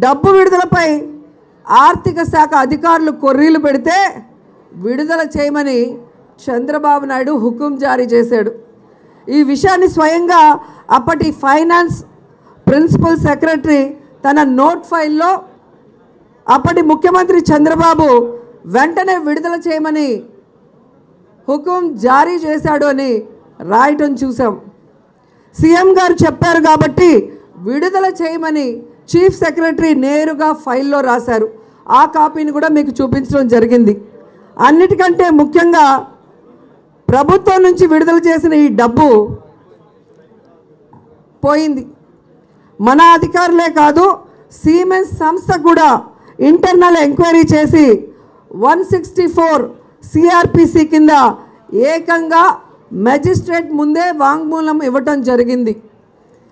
డబ్బు విడుదలపై ఆర్థిక శాఖ అధికారులు కొర్రీలు పెడితే విడుదల చేయమని చంద్రబాబు నాయుడు హుకుం జారీ చేశాడు. ఈ విషయాన్ని స్వయంగా అప్పటి ఫైనాన్స్ ప్రిన్సిపల్ సెక్రటరీ తన నోట్ ఫైల్లో అప్పటి ముఖ్యమంత్రి చంద్రబాబు వెంటనే విడుదల చేయమని హుకుం జారీ చేశాడు అని రాయటం చూసాం. సీఎం గారు చెప్పారు కాబట్టి విడుదల చేయమని చీఫ్ సెక్రటరీ నేరుగా ఫైల్లో రాశారు. ఆ కాపీని కూడా మీకు చూపించడం జరిగింది. అన్నిటికంటే ముఖ్యంగా ప్రభుత్వం నుంచి విడుదల చేసిన ఈ డబ్బు పోయింది. మన అధికారులే కాదు, సిమెన్స్ సంస్థ కూడా ఇంటర్నల్ ఎంక్వైరీ చేసి 164 సిఆర్పిసి కింద ఏకంగా మెజిస్ట్రేట్ ముందే వాంగ్మూలం ఇవ్వటం జరిగింది.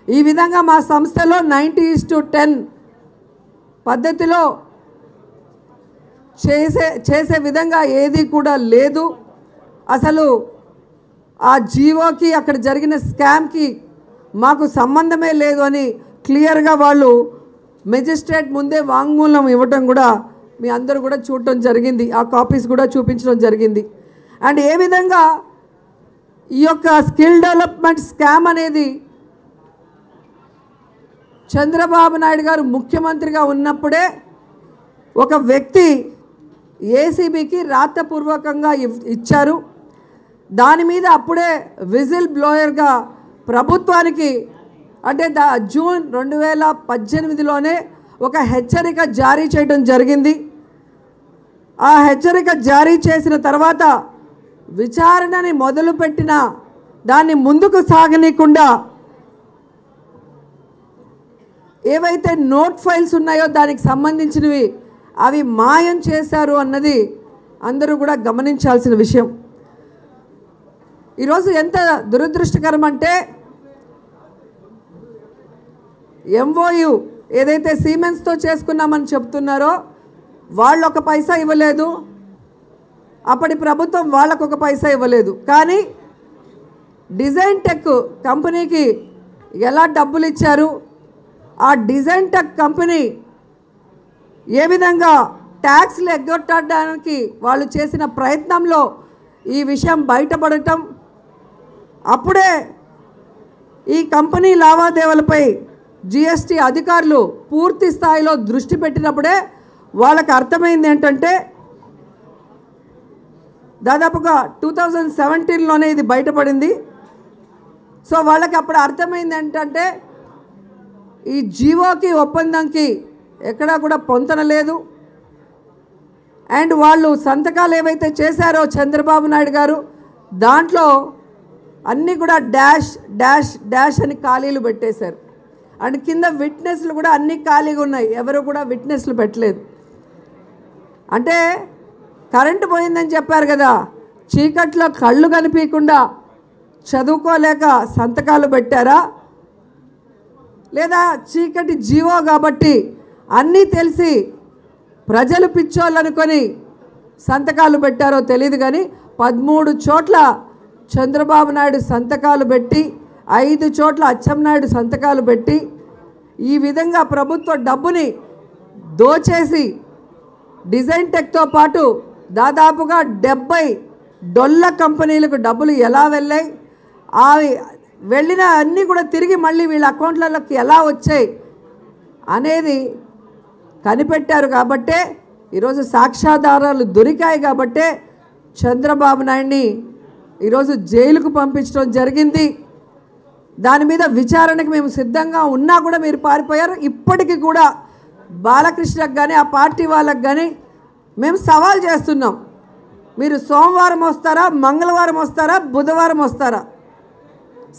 ఈ విధంగా మా సంస్థలో 90:10 పద్ధతిలో చేసే విధంగా ఏది కూడా లేదు. అసలు ఆ జీవోకి అక్కడ జరిగిన స్కామ్కి మాకు సంబంధమే లేదు అని క్లియర్గా వాళ్ళు మెజిస్ట్రేట్ ముందే వాంగ్మూలం ఇవ్వటం కూడా మీ అందరూ కూడా చూడటం జరిగింది. ఆ కాపీస్ కూడా చూపించడం జరిగింది. అండ్ ఏ విధంగా ఈ యొక్క స్కిల్ డెవలప్మెంట్ స్కామ్ అనేది చంద్రబాబు నాయుడు గారు ముఖ్యమంత్రిగా ఉన్నప్పుడే ఒక వ్యక్తి ఏసీబీకి రాతపూర్వకంగా ఇచ్చారు. దాని మీద అప్పుడే విజిల్ బ్లోయర్గా ప్రభుత్వానికి అంటే జూన్ 2018లోనే ఒక హెచ్చరిక జారీ చేయడం జరిగింది. ఆ హెచ్చరిక జారీ చేసిన తర్వాత విచారణని మొదలుపెట్టిన దాన్ని ముందుకు సాగనీయకుండా ఏవైతే నోట్ ఫైల్స్ ఉన్నాయో దానికి సంబంధించినవి అవి మాయం చేశారు అన్నది అందరూ కూడా గమనించాల్సిన విషయం. ఈరోజు ఎంత దురదృష్టకరం అంటే ఎంఓయు ఏదైతే సిమెన్స్తో చేసుకున్నామని చెప్తున్నారో వాళ్ళు ఒక పైసా ఇవ్వలేదు, అప్పటి ప్రభుత్వం వాళ్ళకు ఒక పైసా ఇవ్వలేదు. కానీ డిజైన్ టెక్ కంపెనీకి ఎలా డబ్బులు ఇచ్చారు, ఆ డిజైన్ టెక్ కంపెనీ ఏ విధంగా ట్యాక్స్లు ఎగ్గొట్టడానికి వాళ్ళు చేసిన ప్రయత్నంలో ఈ విషయం బయటపడటం, అప్పుడే ఈ కంపెనీ లావాదేవీలపై జిఎస్టీ అధికారులు పూర్తి స్థాయిలో దృష్టి పెట్టినప్పుడే వాళ్ళకి అర్థమైంది ఏంటంటే దాదాపుగా 2017లోనే ఇది బయటపడింది. సో వాళ్ళకి అప్పుడు అర్థమైంది ఏంటంటే ఈ జీవోకి ఒప్పందంకి ఎక్కడా కూడా పొంతన లేదు. అండ్ వాళ్ళు సంతకాలు ఏవైతే చేశారో చంద్రబాబు నాయుడు గారు దాంట్లో అన్నీ కూడా డాష్ డాష్ డాష్ అని ఖాళీలు పెట్టేశారు. అండ్ కింద విట్నెస్లు కూడా అన్నీ ఖాళీగా ఉన్నాయి, ఎవరు కూడా విట్నెస్లు పెట్టలేదు. అంటే కరెంటు పోయిందని చెప్పారు కదా, చీకట్లో కళ్ళు కనిపించకుండా చదువుకోలేక సంతకాలు పెట్టారా, లేదా చీకటి జీవో కాబట్టి అన్నీ తెలిసి ప్రజలు పిచ్చోళ్ళు అనుకొని సంతకాలు పెట్టారో తెలియదు. కానీ 13 చోట్ల చంద్రబాబు నాయుడు సంతకాలు పెట్టి 5 చోట్ల అచ్చెన్నాయుడు సంతకాలు పెట్టి ఈ విధంగా ప్రభుత్వ డబ్బుని దోచేసి డిజైన్ టెక్తో పాటు దాదాపుగా 70 డొల్ల కంపెనీలకు డబ్బులు ఎలా వెళ్ళాయి, అవి వెళ్ళిన అన్నీ కూడా తిరిగి మళ్ళీ వీళ్ళ అకౌంట్లలోకి ఎలా వచ్చాయి అనేది కనిపెట్టారు. కాబట్టే ఈరోజు సాక్ష్యాధారాలు దొరికాయి. కాబట్టే చంద్రబాబు నాయుడిని ఈరోజు జైలుకు పంపించడం జరిగింది. దాని మీద విచారణకు మేము సిద్ధంగా ఉన్నా కూడా మీరు పారిపోయారు. ఇప్పటికీ కూడా బాలకృష్ణకు కానీ ఆ పార్టీ వాళ్ళకు కానీ మేము సవాల్ చేస్తున్నాం, మీరు సోమవారం వస్తారా, మంగళవారం వస్తారా, బుధవారం వస్తారా?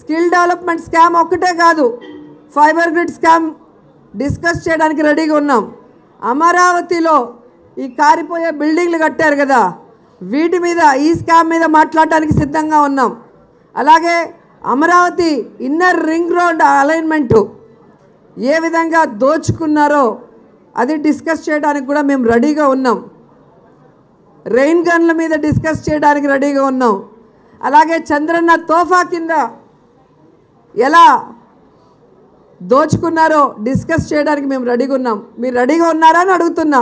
స్కిల్ డెవలప్మెంట్ స్కామ్ ఒక్కటే కాదు, ఫైబర్ గ్రిడ్ స్కామ్ డిస్కస్ చేయడానికి రెడీగా ఉన్నాం. అమరావతిలో ఈ కారిపోయే బిల్డింగ్లు కట్టారు కదా, వీటి మీద ఈ స్కామ్ మీద మాట్లాడడానికి సిద్ధంగా ఉన్నాం. అలాగే Amaravati inner ring road alignment ఏ విధంగా దోచుకున్నారో అది డిస్కస్ చేయడానికి కూడా మేము రెడీగా ఉన్నాం. రెయిన్ గన్ల మీద డిస్కస్ చేయడానికి రెడీగా ఉన్నాం. అలాగే చంద్రన్న తోఫా కింద ఎలా దోచుకున్నారో డిస్కస్ చేయడానికి మేము రెడీగా ఉన్నాం. మీరు రెడీగా ఉన్నారా అని అడుగుతున్నా.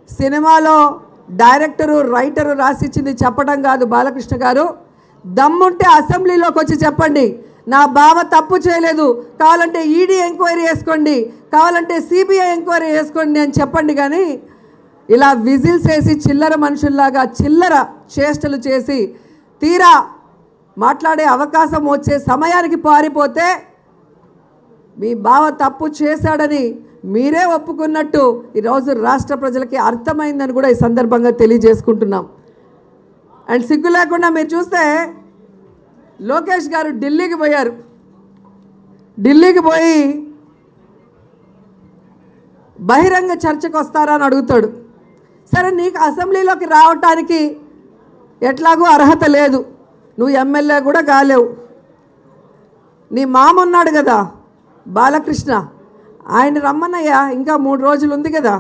సినిమాలో డైరెక్టరు రైటరు రాసిచ్చింది చెప్పడం కాదు బాలకృష్ణ గారు. దమ్ముంటే అసెంబ్లీలోకి వచ్చి చెప్పండి, నా బావ తప్పు చేయలేదు, కావాలంటే ఈడీ ఎంక్వైరీ చేసుకోండి, కావాలంటే సిబిఐ ఎంక్వైరీ చేసుకోండి అని చెప్పండి. కానీ ఇలా విజిల్స్ వేసి చిల్లర మనుషుల్లాగా చిల్లర చేష్టలు చేసి తీరా మాట్లాడే అవకాశం వచ్చే సమయానికి పారిపోతే మీ బావ తప్పు చేశాడని మీరే ఒప్పుకున్నట్టు ఈరోజు రాష్ట్ర ప్రజలకి అర్థమైందని కూడా ఈ సందర్భంగా తెలియజేసుకుంటున్నాం. అండ్ సిగ్గు లేకుండా మీరు చూస్తే లోకేష్ గారు ఢిల్లీకి పోయారు. ఢిల్లీకి పోయి బహిరంగ చర్చకు వస్తారా అని అడుగుతాడు. సరే, నీకు అసెంబ్లీలోకి రావటానికి ఎట్లాగూ అర్హత లేదు, నువ్వు ఎమ్మెల్యే కూడా కాలేవు. నీ మామ ఉన్నాడు కదా బాలకృష్ణ, ఆయన రమ్మన్నయ్యా, ఇంకా 3 రోజులు ఉంది కదా.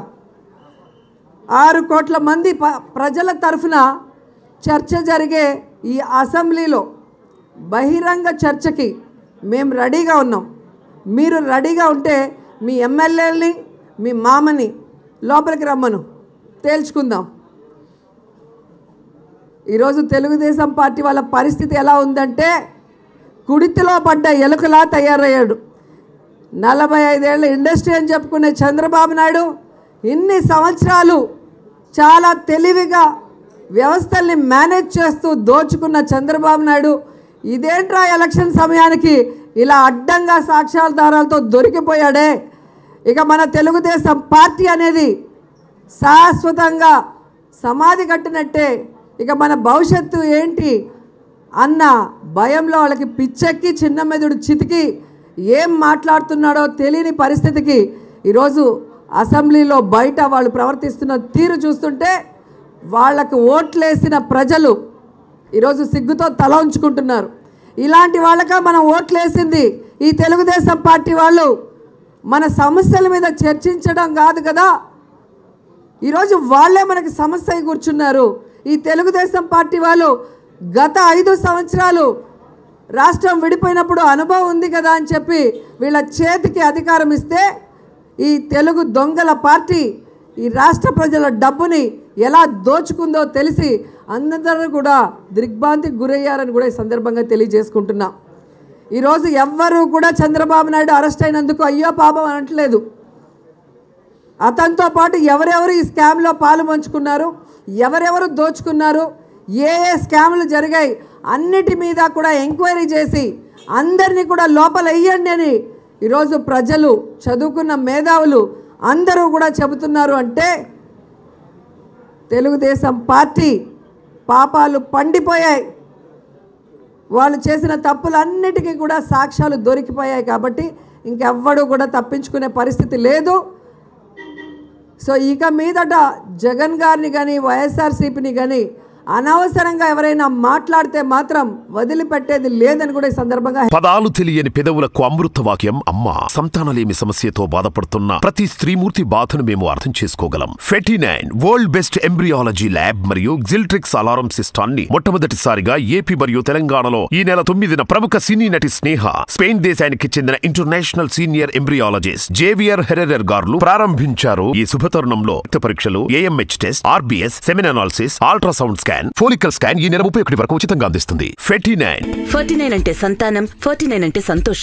6 కోట్ల మంది ప్రజల తరఫున చర్చ జరిగే ఈ అసెంబ్లీలో బహిరంగ చర్చకి మేము రెడీగా ఉన్నాం. మీరు రెడీగా ఉంటే మీ ఎమ్మెల్యేలని మీ మామని లోపలికి రమ్మను, తేల్చుకుందాం. ఈరోజు తెలుగుదేశం పార్టీ వాళ్ళ పరిస్థితి ఎలా ఉందంటే కుడితిలో పడ్డ ఎలుకలా తయారయ్యాడు. 45 ఏళ్ళ ఇండస్ట్రీ అని చెప్పుకునే చంద్రబాబు నాయుడు ఇన్ని సంవత్సరాలు చాలా తెలివిగా వ్యవస్థల్ని మేనేజ్ చేస్తూ దోచుకున్న చంద్రబాబు నాయుడు ఇదేంట్రా ఎలక్షన్ సమయానికి ఇలా అడ్డంగా సాక్ష్యాధారాలతో దొరికిపోయాడే. ఇక మన తెలుగుదేశం పార్టీ అనేది శాశ్వతంగా సమాధి కట్టినట్టే, ఇక మన భవిష్యత్తు ఏంటి అన్న భయంలో వాళ్ళకి పిచ్చెక్కి చిన్న మెదడు చితికి ఏం మాట్లాడుతున్నాడో తెలియని పరిస్థితికి ఈరోజు అసెంబ్లీలో బయట వాళ్ళు ప్రవర్తిస్తున్న తీరు చూస్తుంటే వాళ్లకు ఓట్లేసిన ప్రజలు ఈరోజు సిగ్గుతో తల ఉంచుకుంటున్నారు. ఇలాంటి వాళ్ళక మనం ఓట్లేసింది. ఈ తెలుగుదేశం పార్టీ వాళ్ళు మన సమస్యల మీద చర్చించడం కాదు కదా, ఈరోజు వాళ్ళే మనకి సమస్య అయి కూర్చున్నారు. ఈ తెలుగుదేశం పార్టీ వాళ్ళు గత 5 సంవత్సరాలు రాష్ట్రం విడిపోయినప్పుడు అనుభవం ఉంది కదా అని చెప్పి వీళ్ళ చేతికి అధికారం ఇస్తే ఈ తెలుగు దొంగల పార్టీ ఈ రాష్ట్ర ప్రజల డబ్బుని ఎలా దోచుకుందో తెలిసి అందరూ కూడా దిగ్భ్రాంతికి గురయ్యారని కూడా ఈ సందర్భంగా తెలియజేసుకుంటున్నా. ఈరోజు ఎవ్వరూ కూడా చంద్రబాబు నాయుడు అరెస్ట్ అయినందుకు అయ్యో పాపం అనట్లేదు. అతనితో పాటు ఎవరెవరు ఈ స్కామ్లో పాలు పంచుకున్నారు, ఎవరెవరు దోచుకున్నారు, ఏ స్కామ్లు జరిగాయి అన్నిటి మీద కూడా ఎంక్వైరీ చేసి అందరినీ కూడా లోపల వేయండి అని ఈరోజు ప్రజలు, చదువుకున్న మేధావులు అందరూ కూడా చెబుతున్నారు. అంటే తెలుగుదేశం పార్టీ పాపాలు పండిపోయాయి, వాళ్ళు చేసిన తప్పులన్నిటికీ కూడా సాక్ష్యాలు దొరికిపోయాయి. కాబట్టి ఇంకెవ్వడూ కూడా తప్పించుకునే పరిస్థితి లేదు. సో ఇక మీదట జగన్ గారిని కానీ వైఎస్ఆర్సీపీని కానీ అనవసరంగా ఎవరైనా మాట్లాడితే మాత్రం వదిలిపెట్టేది లేదని కూడా ఈ సందర్భంగా పదాలు తెలియని పెదవులకు అమృత వాక్యం అమ్మ. సంతానలేమి సమస్యతో బాధపడుతున్న ప్రతి స్త్రీమూర్తి బాధను మేము అర్థం చేసుకోగలం. 49 వరల్డ్ బెస్ట్ ఎంబ్రియాలజీ ల్యాబ్ మరియు జిల్ట్రిక్స్ అలారం సిస్టాన్ని మొట్టమొదటిసారిగా ఏపీ మరియు తెలంగాణలో ఈ నెల 9న ప్రముఖ సినీ నటి స్నేహ, స్పెయిన్ దేశానికి చెందిన international senior embryologist Javier Herrera గారు ప్రారంభించారు. ఈ శుభతరుణంలో రక్త పరీక్షలు, AMH test, RBS, semen analysis, ultrasound scan, follicle scan ఈ నెల 31 వరకు ఉచితంగా అందిస్తుంది. 49 అంటే సంతానం, 49 అంటే సంతోషం.